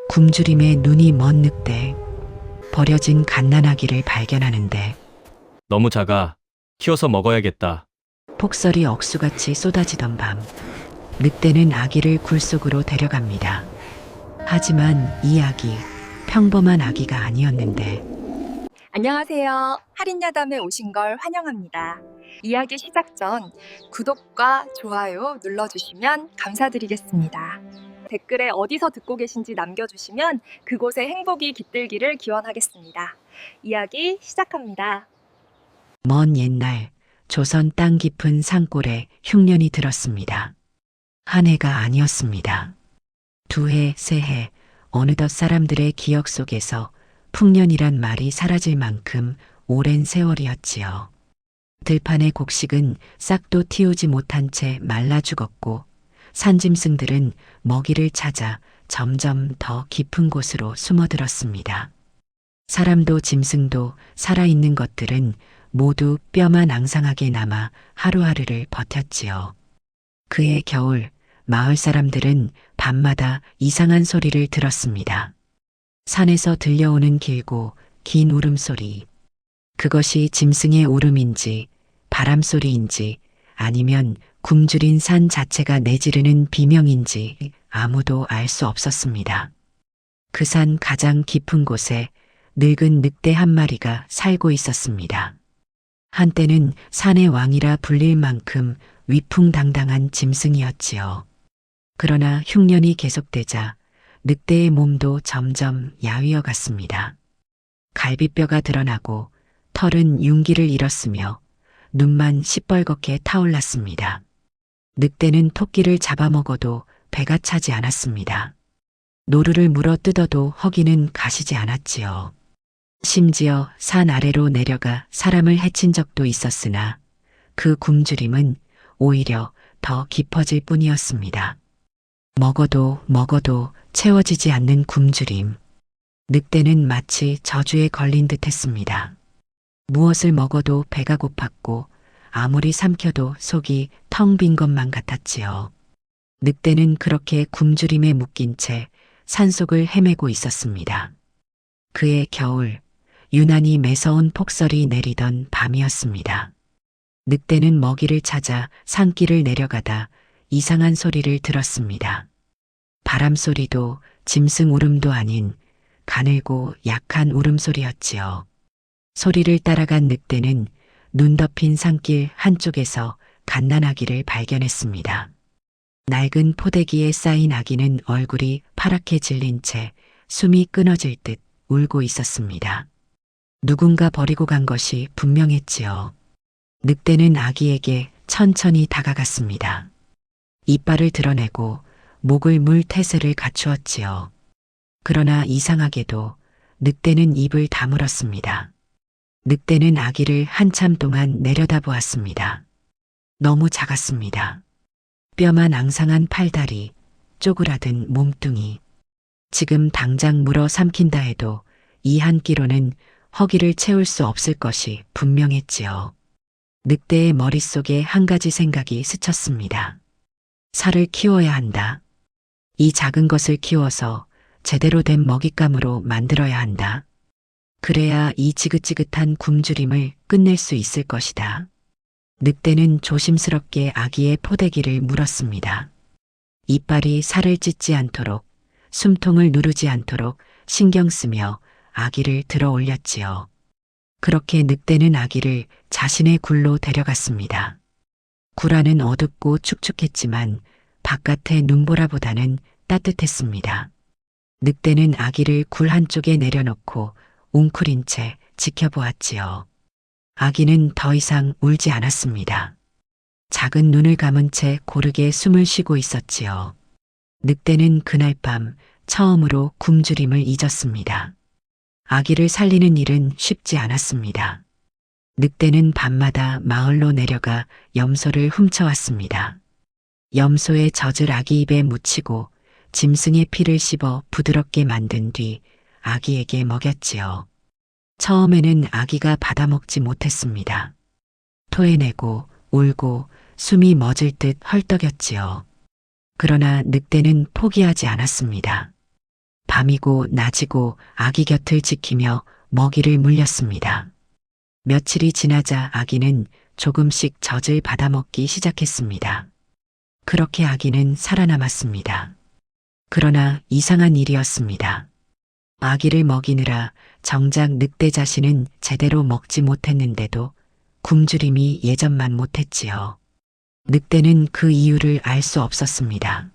굶주림에 눈이 먼 늑대. 버려진 갓난아기를 발견하는데 너무 작아. 키워서 먹어야겠다. 폭설이 억수같이 쏟아지던 밤, 늑대는 아기를 굴 속으로 데려갑니다. 하지만 이 아기, 평범한 아기가 아니었는데 안녕하세요. 할인야담에 오신 걸 환영합니다. 이야기 시작 전 구독과 좋아요 눌러주시면 감사드리겠습니다. 댓글에 어디서 듣고 계신지 남겨주시면 그곳에 행복이 깃들기를 기원하겠습니다. 이야기 시작합니다. 먼 옛날 조선 땅 깊은 산골에 흉년이 들었습니다. 한 해가 아니었습니다. 두 해, 세 해, 어느덧 사람들의 기억 속에서 풍년이란 말이 사라질 만큼 오랜 세월이었지요. 들판의 곡식은 싹도 틔우지 못한 채 말라 죽었고 산짐승들은 먹이를 찾아 점점 더 깊은 곳으로 숨어들었습니다. 사람도 짐승도 살아있는 것들은 모두 뼈만 앙상하게 남아 하루하루를 버텼지요. 그해 겨울 마을 사람들은 밤마다 이상한 소리를 들었습니다. 산에서 들려오는 길고 긴 울음소리. 그것이 짐승의 울음인지 바람소리인지 아니면 굶주린 산 자체가 내지르는 비명인지 아무도 알 수 없었습니다. 그 산 가장 깊은 곳에 늙은 늑대 한 마리가 살고 있었습니다. 한때는 산의 왕이라 불릴 만큼 위풍당당한 짐승이었지요. 그러나 흉년이 계속되자 늑대의 몸도 점점 야위어 갔습니다. 갈비뼈가 드러나고 털은 윤기를 잃었으며 눈만 시뻘겋게 타올랐습니다. 늑대는 토끼를 잡아먹어도 배가 차지 않았습니다. 노루를 물어 뜯어도 허기는 가시지 않았지요. 심지어 산 아래로 내려가 사람을 해친 적도 있었으나 그 굶주림은 오히려 더 깊어질 뿐이었습니다. 먹어도 채워지지 않는 굶주림. 늑대는 마치 저주에 걸린 듯 했습니다. 무엇을 먹어도 배가 고팠고 아무리 삼켜도 속이 텅 빈 것만 같았지요. 늑대는 그렇게 굶주림에 묶인 채 산속을 헤매고 있었습니다. 그해 겨울, 유난히 매서운 폭설이 내리던 밤이었습니다. 늑대는 먹이를 찾아 산길을 내려가다 이상한 소리를 들었습니다. 바람소리도 짐승 울음도 아닌 가늘고 약한 울음소리였지요. 소리를 따라간 늑대는 눈 덮인 산길 한쪽에서 갓난아기를 발견했습니다. 낡은 포대기에 쌓인 아기는 얼굴이 파랗게 질린 채 숨이 끊어질 듯 울고 있었습니다. 누군가 버리고 간 것이 분명했지요. 늑대는 아기에게 천천히 다가갔습니다. 이빨을 드러내고 목을 물 태세를 갖추었지요. 그러나 이상하게도 늑대는 입을 다물었습니다. 늑대는 아기를 한참 동안 내려다보았습니다. 너무 작았습니다. 뼈만 앙상한 팔다리, 쪼그라든 몸뚱이. 지금 당장 물어 삼킨다 해도 이 한 끼로는 허기를 채울 수 없을 것이 분명했지요. 늑대의 머릿속에 한 가지 생각이 스쳤습니다. 살을 키워야 한다. 이 작은 것을 키워서 제대로 된 먹잇감으로 만들어야 한다. 그래야 이 지긋지긋한 굶주림을 끝낼 수 있을 것이다. 늑대는 조심스럽게 아기의 포대기를 물었습니다. 이빨이 살을 찢지 않도록, 숨통을 누르지 않도록 신경 쓰며 아기를 들어 올렸지요. 그렇게 늑대는 아기를 자신의 굴로 데려갔습니다. 굴 안은 어둡고 축축했지만 바깥의 눈보라보다는 따뜻했습니다. 늑대는 아기를 굴 한쪽에 내려놓고 웅크린 채 지켜보았지요. 아기는 더 이상 울지 않았습니다. 작은 눈을 감은 채 고르게 숨을 쉬고 있었지요. 늑대는 그날 밤 처음으로 굶주림을 잊었습니다. 아기를 살리는 일은 쉽지 않았습니다. 늑대는 밤마다 마을로 내려가 염소를 훔쳐왔습니다. 염소의 젖을 아기 입에 묻히고 짐승의 피를 씹어 부드럽게 만든 뒤 아기에게 먹였지요. 처음에는 아기가 받아먹지 못했습니다. 토해내고 울고 숨이 멎을 듯 헐떡였지요. 그러나 늑대는 포기하지 않았습니다. 밤이고 낮이고 아기 곁을 지키며 먹이를 물렸습니다. 며칠이 지나자 아기는 조금씩 젖을 받아먹기 시작했습니다. 그렇게 아기는 살아남았습니다. 그러나 이상한 일이었습니다. 아기를 먹이느라 정작 늑대 자신은 제대로 먹지 못했는데도 굶주림이 예전만 못했지요. 늑대는 그 이유를 알 수 없었습니다.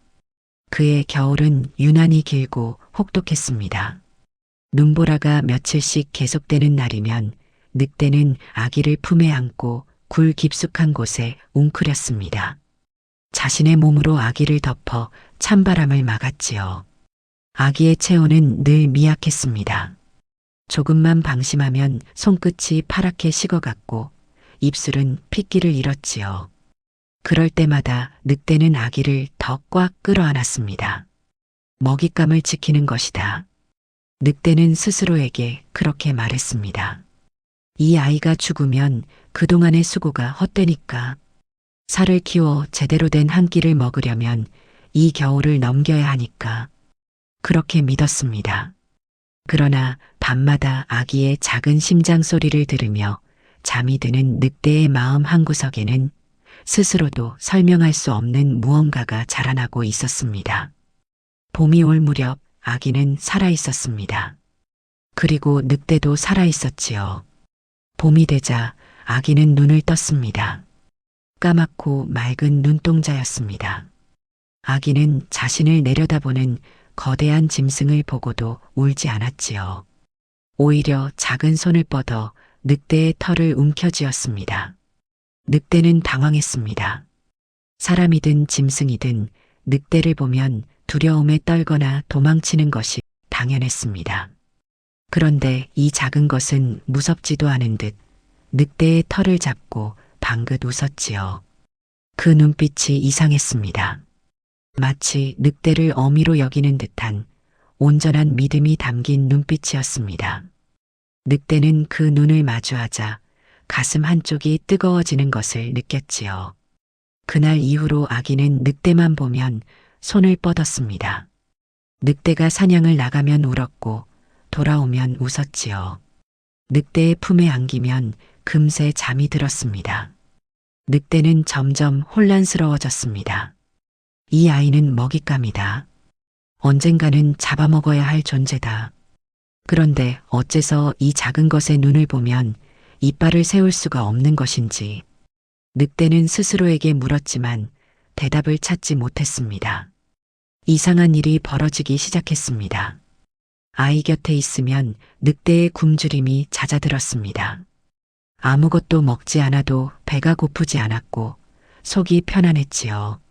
그의 겨울은 유난히 길고 혹독했습니다. 눈보라가 며칠씩 계속되는 날이면 늑대는 아기를 품에 안고 굴 깊숙한 곳에 웅크렸습니다. 자신의 몸으로 아기를 덮어 찬바람을 막았지요. 아기의 체온은 늘 미약했습니다. 조금만 방심하면 손끝이 파랗게 식어갔고 입술은 핏기를 잃었지요. 그럴 때마다 늑대는 아기를 더 꽉 끌어안았습니다. 먹잇감을 지키는 것이다. 늑대는 스스로에게 그렇게 말했습니다. 이 아이가 죽으면 그동안의 수고가 헛되니까. 살을 키워 제대로 된 한 끼를 먹으려면 이 겨울을 넘겨야 하니까. 그렇게 믿었습니다. 그러나 밤마다 아기의 작은 심장 소리를 들으며 잠이 드는 늑대의 마음 한구석에는 스스로도 설명할 수 없는 무언가가 자라나고 있었습니다. 봄이 올 무렵 아기는 살아 있었습니다. 그리고 늑대도 살아 있었지요. 봄이 되자 아기는 눈을 떴습니다. 까맣고 맑은 눈동자였습니다. 아기는 자신을 내려다보는 거대한 짐승을 보고도 울지 않았지요. 오히려 작은 손을 뻗어 늑대의 털을 움켜쥐었습니다. 늑대는 당황했습니다. 사람이든 짐승이든 늑대를 보면 두려움에 떨거나 도망치는 것이 당연했습니다. 그런데 이 작은 것은 무섭지도 않은 듯 늑대의 털을 잡고 방긋 웃었지요. 그 눈빛이 이상했습니다. 마치 늑대를 어미로 여기는 듯한 온전한 믿음이 담긴 눈빛이었습니다. 늑대는 그 눈을 마주하자 가슴 한쪽이 뜨거워지는 것을 느꼈지요. 그날 이후로 아기는 늑대만 보면 손을 뻗었습니다. 늑대가 사냥을 나가면 울었고 돌아오면 웃었지요. 늑대의 품에 안기면 금세 잠이 들었습니다. 늑대는 점점 혼란스러워졌습니다. 이 아이는 먹잇감이다. 언젠가는 잡아먹어야 할 존재다. 그런데 어째서 이 작은 것의 눈을 보면 이빨을 세울 수가 없는 것인지. 늑대는 스스로에게 물었지만 대답을 찾지 못했습니다. 이상한 일이 벌어지기 시작했습니다. 아이 곁에 있으면 늑대의 굶주림이 잦아들었습니다. 아무것도 먹지 않아도 배가 고프지 않았고 속이 편안했지요.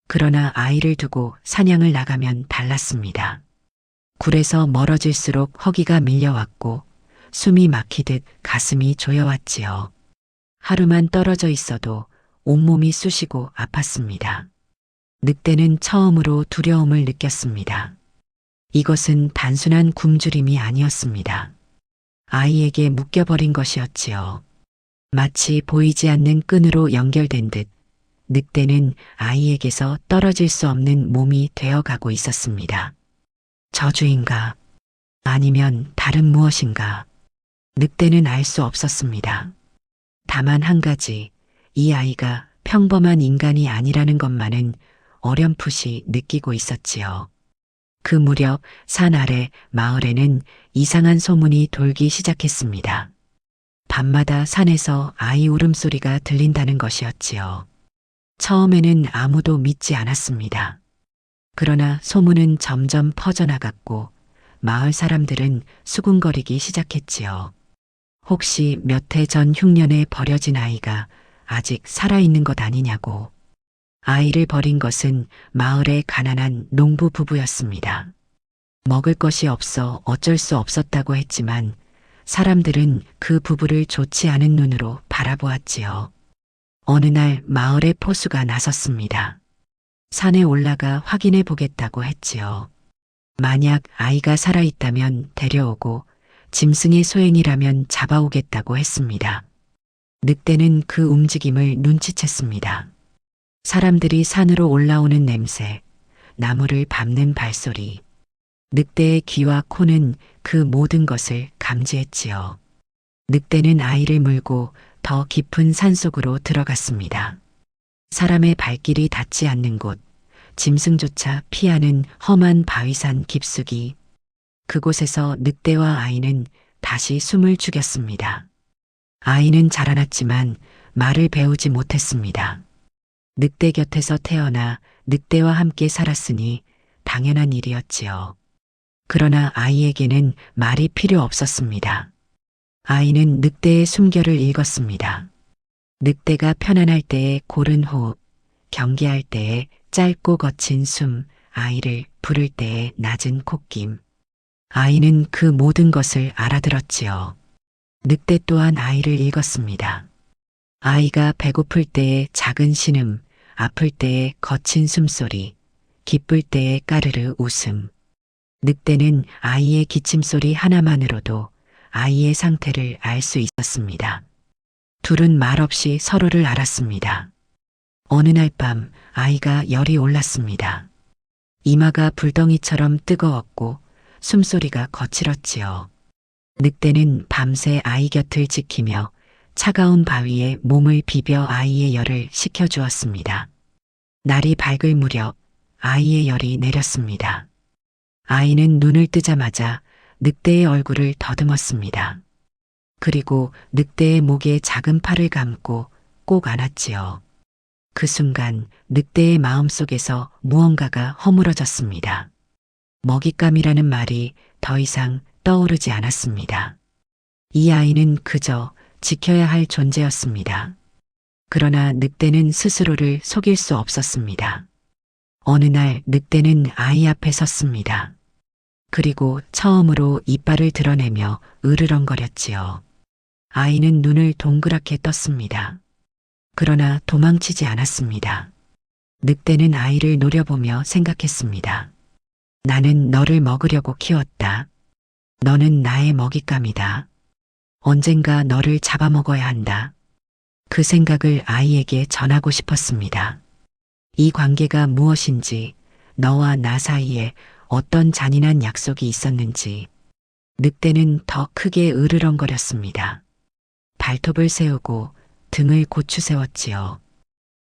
그러나 아이를 두고 사냥을 나가면 달랐습니다. 굴에서 멀어질수록 허기가 밀려왔고 숨이 막히듯 가슴이 조여왔지요. 하루만 떨어져 있어도 온몸이 쑤시고 아팠습니다. 늑대는 처음으로 두려움을 느꼈습니다. 이것은 단순한 굶주림이 아니었습니다. 아이에게 묶여버린 것이었지요. 마치 보이지 않는 끈으로 연결된 듯 늑대는 아이에게서 떨어질 수 없는 몸이 되어가고 있었습니다. 저주인가? 아니면 다른 무엇인가? 늑대는 알 수 없었습니다. 다만 한 가지, 이 아이가 평범한 인간이 아니라는 것만은 어렴풋이 느끼고 있었지요. 그 무렵 산 아래 마을에는 이상한 소문이 돌기 시작했습니다. 밤마다 산에서 아이 울음소리가 들린다는 것이었지요. 처음에는 아무도 믿지 않았습니다. 그러나 소문은 점점 퍼져나갔고 마을 사람들은 수군거리기 시작했지요. 혹시 몇 해 전 흉년에 버려진 아이가 아직 살아있는 것 아니냐고. 아이를 버린 것은 마을의 가난한 농부 부부였습니다. 먹을 것이 없어 어쩔 수 없었다고 했지만 사람들은 그 부부를 좋지 않은 눈으로 바라보았지요. 어느 날 마을의 포수가 나섰습니다. 산에 올라가 확인해 보겠다고 했지요. 만약 아이가 살아있다면 데려오고 짐승의 소행이라면 잡아오겠다고 했습니다. 늑대는 그 움직임을 눈치챘습니다. 사람들이 산으로 올라오는 냄새, 나무를 밟는 발소리, 늑대의 귀와 코는 그 모든 것을 감지했지요. 늑대는 아이를 물고 더 깊은 산속으로 들어갔습니다. 사람의 발길이 닿지 않는 곳, 짐승조차 피하는 험한 바위산 깊숙이, 그곳에서 늑대와 아이는 다시 숨을 죽였습니다. 아이는 자라났지만 말을 배우지 못했습니다. 늑대 곁에서 태어나 늑대와 함께 살았으니 당연한 일이었지요. 그러나 아이에게는 말이 필요 없었습니다. 아이는 늑대의 숨결을 읽었습니다. 늑대가 편안할 때의 고른 호흡, 경계할 때의 짧고 거친 숨, 아이를 부를 때의 낮은 콧김. 아이는 그 모든 것을 알아들었지요. 늑대 또한 아이를 읽었습니다. 아이가 배고플 때의 작은 신음, 아플 때의 거친 숨소리, 기쁠 때의 까르르 웃음. 늑대는 아이의 기침소리 하나만으로도 아이의 상태를 알 수 있었습니다. 둘은 말없이 서로를 알았습니다. 어느 날 밤 아이가 열이 올랐습니다. 이마가 불덩이처럼 뜨거웠고 숨소리가 거칠었지요. 늑대는 밤새 아이 곁을 지키며 차가운 바위에 몸을 비벼 아이의 열을 식혀주었습니다. 날이 밝을 무렵 아이의 열이 내렸습니다. 아이는 눈을 뜨자마자 늑대의 얼굴을 더듬었습니다. 그리고 늑대의 목에 작은 팔을 감고 꼭 안았지요. 그 순간 늑대의 마음속에서 무언가가 허물어졌습니다. 먹잇감이라는 말이 더 이상 떠오르지 않았습니다. 이 아이는 그저 지켜야 할 존재였습니다. 그러나 늑대는 스스로를 속일 수 없었습니다. 어느 날 늑대는 아이 앞에 섰습니다. 그리고 처음으로 이빨을 드러내며 으르렁거렸지요. 아이는 눈을 동그랗게 떴습니다. 그러나 도망치지 않았습니다. 늑대는 아이를 노려보며 생각했습니다. 나는 너를 먹으려고 키웠다. 너는 나의 먹잇감이다. 언젠가 너를 잡아먹어야 한다. 그 생각을 아이에게 전하고 싶었습니다. 이 관계가 무엇인지, 너와 나 사이에 어떤 잔인한 약속이 있었는지. 늑대는 더 크게 으르렁거렸습니다. 발톱을 세우고 등을 고추 세웠지요.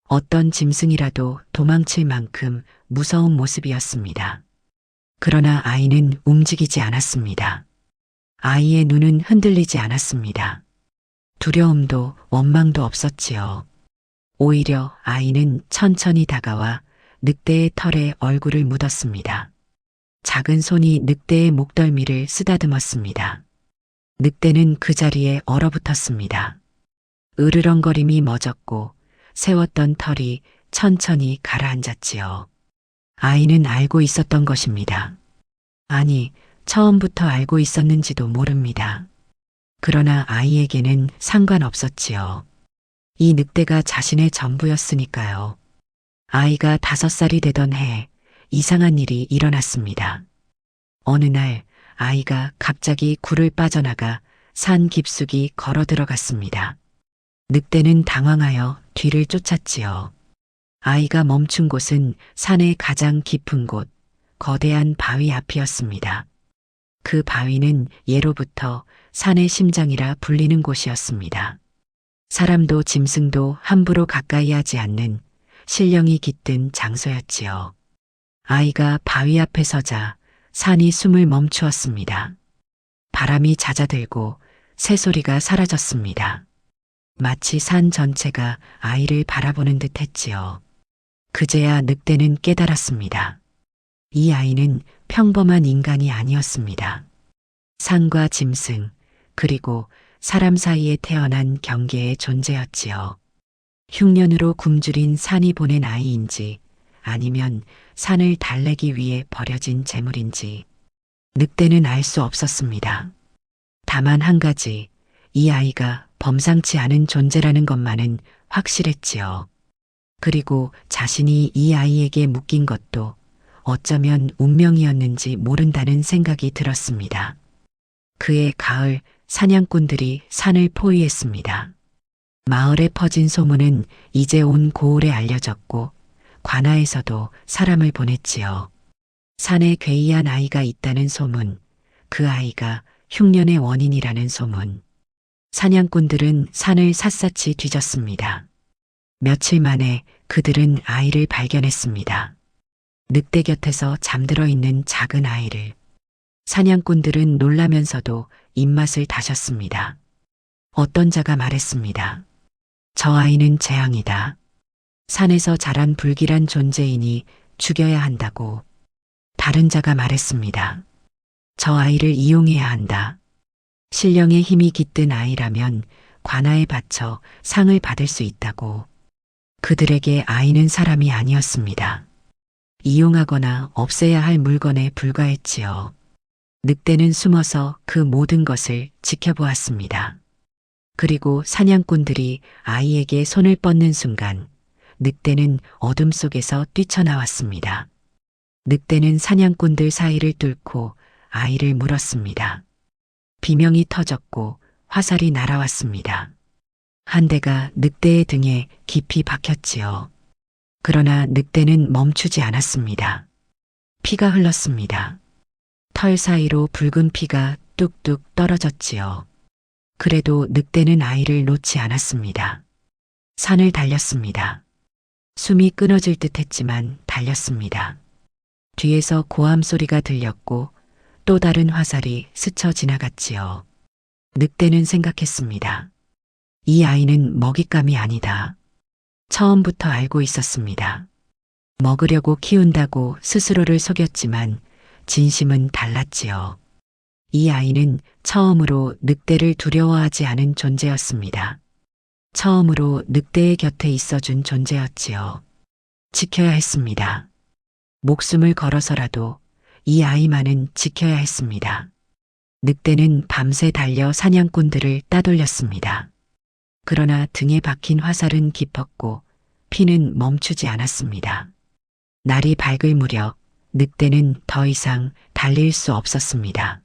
어떤 짐승이라도 도망칠 만큼 무서운 모습이었습니다. 그러나 아이는 움직이지 않았습니다. 아이의 눈은 흔들리지 않았습니다. 두려움도 원망도 없었지요. 오히려 아이는 천천히 다가와 늑대의 털에 얼굴을 묻었습니다. 작은 손이 늑대의 목덜미를 쓰다듬었습니다. 늑대는 그 자리에 얼어붙었습니다. 으르렁거림이 멎었고 세웠던 털이 천천히 가라앉았지요. 아이는 알고 있었던 것입니다. 아니, 처음부터 알고 있었는지도 모릅니다. 그러나 아이에게는 상관없었지요. 이 늑대가 자신의 전부였으니까요. 아이가 5살이 되던 해 이상한 일이 일어났습니다. 어느 날 아이가 갑자기 굴을 빠져나가 산 깊숙이 걸어 들어갔습니다. 늑대는 당황하여 뒤를 쫓았지요. 아이가 멈춘 곳은 산의 가장 깊은 곳, 거대한 바위 앞이었습니다. 그 바위는 예로부터 산의 심장이라 불리는 곳이었습니다. 사람도 짐승도 함부로 가까이 하지 않는 신령이 깃든 장소였지요. 아이가 바위 앞에 서자 산이 숨을 멈추었습니다. 바람이 잦아들고 새소리가 사라졌습니다. 마치 산 전체가 아이를 바라보는 듯 했지요. 그제야 늑대는 깨달았습니다. 이 아이는 평범한 인간이 아니었습니다. 산과 짐승, 그리고 사람 사이에 태어난 경계의 존재였지요. 흉년으로 굶주린 산이 보낸 아이인지 아니면 산을 달래기 위해 버려진 재물인지 늑대는 알 수 없었습니다. 다만 한 가지, 이 아이가 범상치 않은 존재라는 것만은 확실했지요. 그리고 자신이 이 아이에게 묶인 것도 어쩌면 운명이었는지 모른다는 생각이 들었습니다. 그해 가을 사냥꾼들이 산을 포위했습니다. 마을에 퍼진 소문은 이제 온 고을에 알려졌고 관아에서도 사람을 보냈지요. 산에 괴이한 아이가 있다는 소문, 그 아이가 흉년의 원인이라는 소문. 사냥꾼들은 산을 샅샅이 뒤졌습니다. 며칠 만에 그들은 아이를 발견했습니다. 늑대 곁에서 잠들어 있는 작은 아이를. 사냥꾼들은 놀라면서도 입맛을 다셨습니다. 어떤 자가 말했습니다. 저 아이는 재앙이다. 산에서 자란 불길한 존재이니 죽여야 한다고. 다른 자가 말했습니다. 저 아이를 이용해야 한다. 신령의 힘이 깃든 아이라면 관아에 바쳐 상을 받을 수 있다고. 그들에게 아이는 사람이 아니었습니다. 이용하거나 없애야 할 물건에 불과했지요. 늑대는 숨어서 그 모든 것을 지켜보았습니다. 그리고 사냥꾼들이 아이에게 손을 뻗는 순간 늑대는 어둠 속에서 뛰쳐나왔습니다. 늑대는 사냥꾼들 사이를 뚫고 아이를 물었습니다. 비명이 터졌고 화살이 날아왔습니다. 한 대가 늑대의 등에 깊이 박혔지요. 그러나 늑대는 멈추지 않았습니다. 피가 흘렀습니다. 털 사이로 붉은 피가 뚝뚝 떨어졌지요. 그래도 늑대는 아이를 놓지 않았습니다. 산을 달렸습니다. 숨이 끊어질 듯 했지만 달렸습니다. 뒤에서 고함 소리가 들렸고 또 다른 화살이 스쳐 지나갔지요. 늑대는 생각했습니다. 이 아이는 먹잇감이 아니다. 처음부터 알고 있었습니다. 먹으려고 키운다고 스스로를 속였지만 진심은 달랐지요. 이 아이는 처음으로 늑대를 두려워하지 않은 존재였습니다. 처음으로 늑대의 곁에 있어준 존재였지요. 지켜야 했습니다. 목숨을 걸어서라도 이 아이만은 지켜야 했습니다. 늑대는 밤새 달려 사냥꾼들을 따돌렸습니다. 그러나 등에 박힌 화살은 깊었고 피는 멈추지 않았습니다. 날이 밝을 무렵 늑대는 더 이상 달릴 수 없었습니다.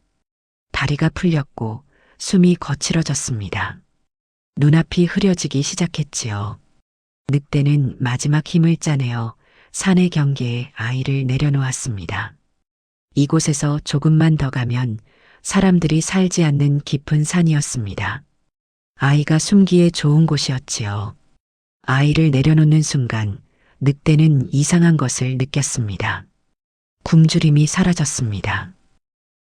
다리가 풀렸고 숨이 거칠어졌습니다. 눈앞이 흐려지기 시작했지요. 늑대는 마지막 힘을 짜내어 산의 경계에 아이를 내려놓았습니다. 이곳에서 조금만 더 가면 사람들이 살지 않는 깊은 산이었습니다. 아이가 숨기에 좋은 곳이었지요. 아이를 내려놓는 순간 늑대는 이상한 것을 느꼈습니다. 굶주림이 사라졌습니다.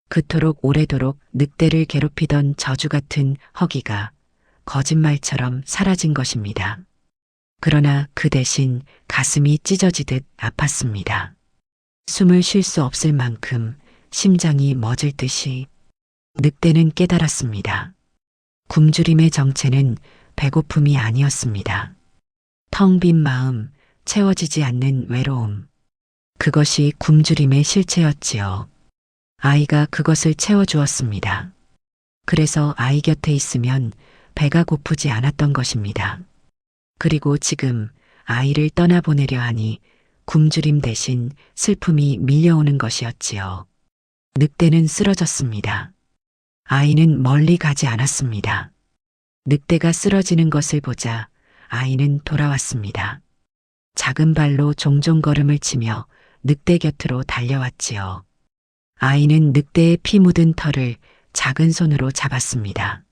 그토록 오래도록 늑대를 괴롭히던 저주 같은 허기가 거짓말처럼 사라진 것입니다. 그러나 그 대신 가슴이 찢어지듯 아팠습니다. 숨을 쉴 수 없을 만큼 심장이 멎을 듯이. 늑대는 깨달았습니다. 굶주림의 정체는 배고픔이 아니었습니다. 텅 빈 마음, 채워지지 않는 외로움. 그것이 굶주림의 실체였지요. 아이가 그것을 채워주었습니다. 그래서 아이 곁에 있으면 배가 고프지 않았던 것입니다. 그리고 지금 아이를 떠나보내려 하니 굶주림 대신 슬픔이 밀려오는 것이었지요. 늑대는 쓰러졌습니다. 아이는 멀리 가지 않았습니다. 늑대가 쓰러지는 것을 보자 아이는 돌아왔습니다. 작은 발로 종종 걸음을 치며 늑대 곁으로 달려왔지요. 아이는 늑대의 피 묻은 털을 작은 손으로 잡았습니다.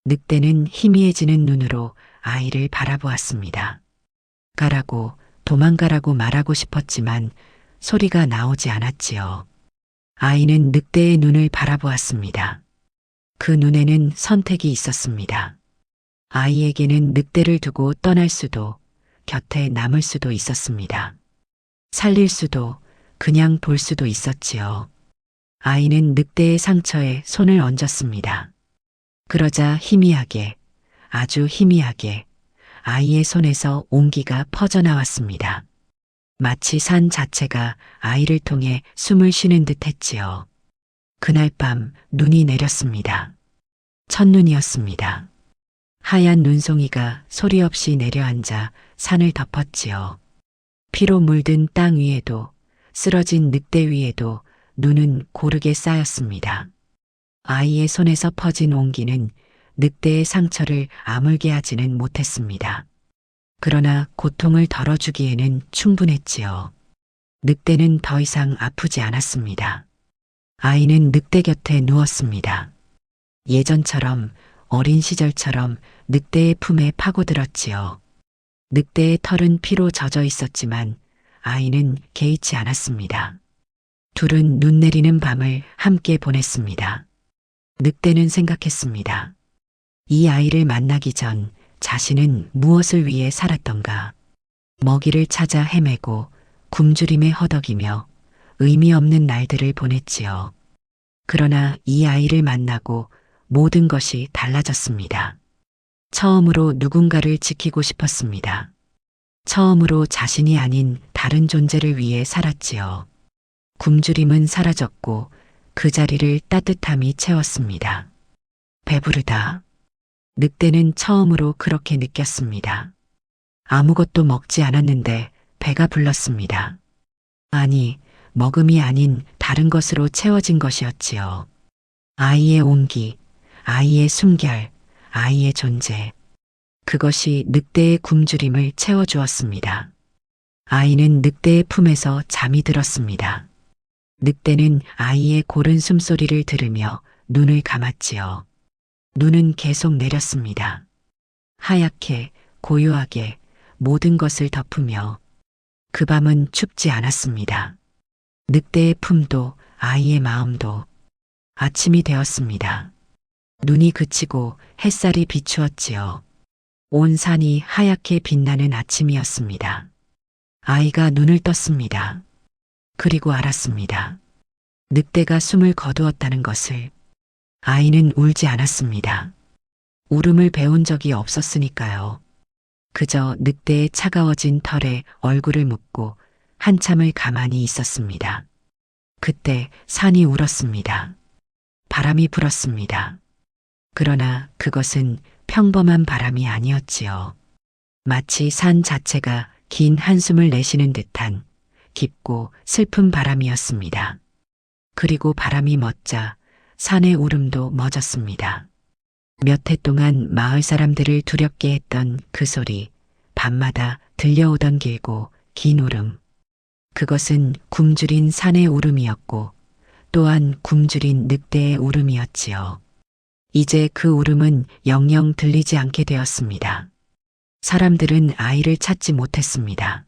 늑대는 희미해지는 눈으로 아이를 바라보았습니다. 가라고, 도망가라고 말하고 싶었지만 소리가 나오지 않았지요. 아이는 늑대의 눈을 바라보았습니다. 그 눈에는 선택이 있었습니다. 아이에게는 늑대를 두고 떠날 수도, 곁에 남을 수도 있었습니다. 살릴 수도, 그냥 볼 수도 있었지요. 아이는 늑대의 상처에 손을 얹었습니다. 그러자 희미하게, 아주 희미하게 아이의 손에서 온기가 퍼져나왔습니다. 마치 산 자체가 아이를 통해 숨을 쉬는 듯 했지요. 그날 밤 눈이 내렸습니다. 첫눈이었습니다. 하얀 눈송이가 소리 없이 내려앉아 산을 덮었지요. 피로 물든 땅 위에도 쓰러진 늑대 위에도 눈은 고르게 쌓였습니다. 아이의 손에서 퍼진 온기는 늑대의 상처를 아물게 하지는 못했습니다. 그러나 고통을 덜어주기에는 충분했지요. 늑대는 더 이상 아프지 않았습니다. 아이는 늑대 곁에 누웠습니다. 예전처럼 어린 시절처럼 늑대의 품에 파고들었지요. 늑대의 털은 피로 젖어 있었지만 아이는 개의치 않았습니다. 둘은 눈 내리는 밤을 함께 보냈습니다. 늑대는 생각했습니다. 이 아이를 만나기 전 자신은 무엇을 위해 살았던가. 먹이를 찾아 헤매고 굶주림에 허덕이며 의미 없는 날들을 보냈지요. 그러나 이 아이를 만나고 모든 것이 달라졌습니다. 처음으로 누군가를 지키고 싶었습니다. 처음으로 자신이 아닌 다른 존재를 위해 살았지요. 굶주림은 사라졌고 그 자리를 따뜻함이 채웠습니다. 배부르다. 늑대는 처음으로 그렇게 느꼈습니다. 아무것도 먹지 않았는데 배가 불렀습니다. 아니, 먹음이 아닌 다른 것으로 채워진 것이었지요. 아이의 온기, 아이의 숨결, 아이의 존재. 그것이 늑대의 굶주림을 채워주었습니다. 아이는 늑대의 품에서 잠이 들었습니다. 늑대는 아이의 고른 숨소리를 들으며 눈을 감았지요. 눈은 계속 내렸습니다. 하얗게, 고요하게 모든 것을 덮으며 그 밤은 춥지 않았습니다. 늑대의 품도 아이의 마음도. 아침이 되었습니다. 눈이 그치고 햇살이 비추었지요. 온 산이 하얗게 빛나는 아침이었습니다. 아이가 눈을 떴습니다. 그리고 알았습니다. 늑대가 숨을 거두었다는 것을. 아이는 울지 않았습니다. 울음을 배운 적이 없었으니까요. 그저 늑대의 차가워진 털에 얼굴을 묻고 한참을 가만히 있었습니다. 그때 산이 울었습니다. 바람이 불었습니다. 그러나 그것은 평범한 바람이 아니었지요. 마치 산 자체가 긴 한숨을 내쉬는 듯한 깊고 슬픈 바람이었습니다. 그리고 바람이 멎자 산의 울음도 멎었습니다. 몇 해 동안 마을 사람들을 두렵게 했던 그 소리, 밤마다 들려오던 길고 긴 울음. 그것은 굶주린 산의 울음이었고 또한 굶주린 늑대의 울음이었지요. 이제 그 울음은 영영 들리지 않게 되었습니다. 사람들은 아이를 찾지 못했습니다.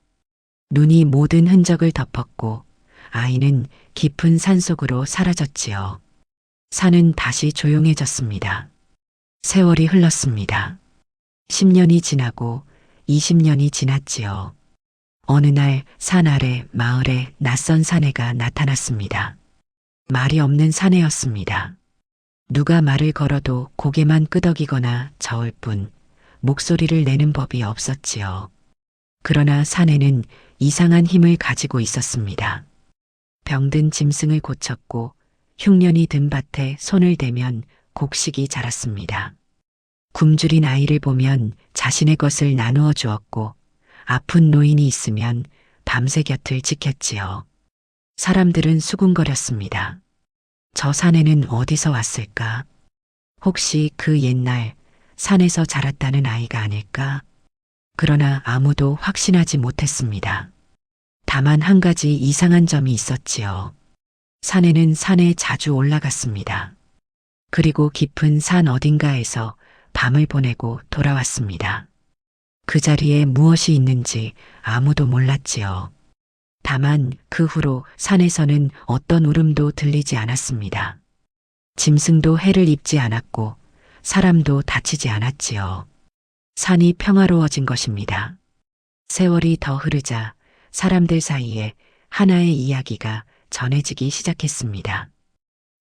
눈이 모든 흔적을 덮었고 아이는 깊은 산속으로 사라졌지요. 산은 다시 조용해졌습니다. 세월이 흘렀습니다. 10년이 지나고 20년이 지났지요. 어느 날 산 아래 마을에 낯선 사내가 나타났습니다. 말이 없는 사내였습니다. 누가 말을 걸어도 고개만 끄덕이거나 저을 뿐 목소리를 내는 법이 없었지요. 그러나 사내는 이상한 힘을 가지고 있었습니다. 병든 짐승을 고쳤고 흉년이 든 밭에 손을 대면 곡식이 자랐습니다. 굶주린 아이를 보면 자신의 것을 나누어 주었고 아픈 노인이 있으면 밤새 곁을 지켰지요. 사람들은 수군거렸습니다. 저 사내는 어디서 왔을까? 혹시 그 옛날 산에서 자랐다는 아이가 아닐까? 그러나 아무도 확신하지 못했습니다. 다만 한 가지 이상한 점이 있었지요. 사내는 산에 자주 올라갔습니다. 그리고 깊은 산 어딘가에서 밤을 보내고 돌아왔습니다. 그 자리에 무엇이 있는지 아무도 몰랐지요. 다만 그 후로 산에서는 어떤 울음도 들리지 않았습니다. 짐승도 해를 입지 않았고 사람도 다치지 않았지요. 산이 평화로워진 것입니다. 세월이 더 흐르자 사람들 사이에 하나의 이야기가 전해지기 시작했습니다.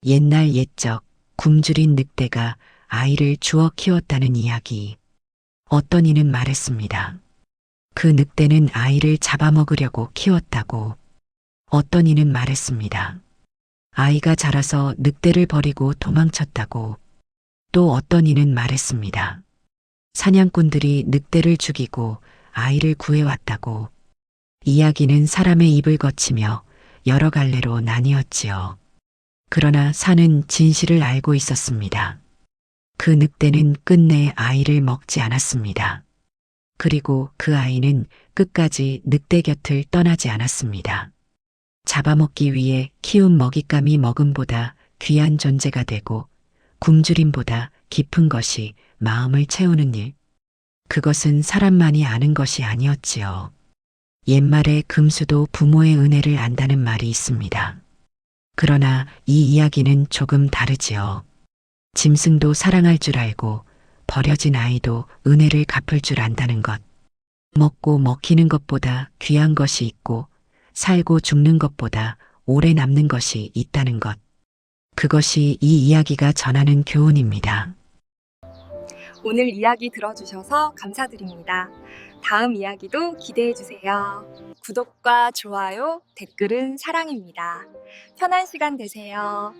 옛날 옛적 굶주린 늑대가 아이를 주워 키웠다는 이야기. 어떤 이는 말했습니다. 그 늑대는 아이를 잡아먹으려고 키웠다고. 어떤 이는 말했습니다. 아이가 자라서 늑대를 버리고 도망쳤다고. 또 어떤 이는 말했습니다. 사냥꾼들이 늑대를 죽이고 아이를 구해왔다고. 이야기는 사람의 입을 거치며 여러 갈래로 나뉘었지요. 그러나 산은 진실을 알고 있었습니다. 그 늑대는 끝내 아이를 먹지 않았습니다. 그리고 그 아이는 끝까지 늑대 곁을 떠나지 않았습니다. 잡아먹기 위해 키운 먹잇감이 먹음보다 귀한 존재가 되고 굶주림보다 깊은 것이 마음을 채우는 일. 그것은 사람만이 아는 것이 아니었지요. 옛말에 금수도 부모의 은혜를 안다는 말이 있습니다. 그러나 이 이야기는 조금 다르지요. 짐승도 사랑할 줄 알고 버려진 아이도 은혜를 갚을 줄 안다는 것. 먹고 먹히는 것보다 귀한 것이 있고 살고 죽는 것보다 오래 남는 것이 있다는 것. 그것이 이 이야기가 전하는 교훈입니다. 오늘 이야기 들어주셔서 감사드립니다. 다음 이야기도 기대해 주세요. 구독과 좋아요, 댓글은 사랑입니다. 편한 시간 되세요.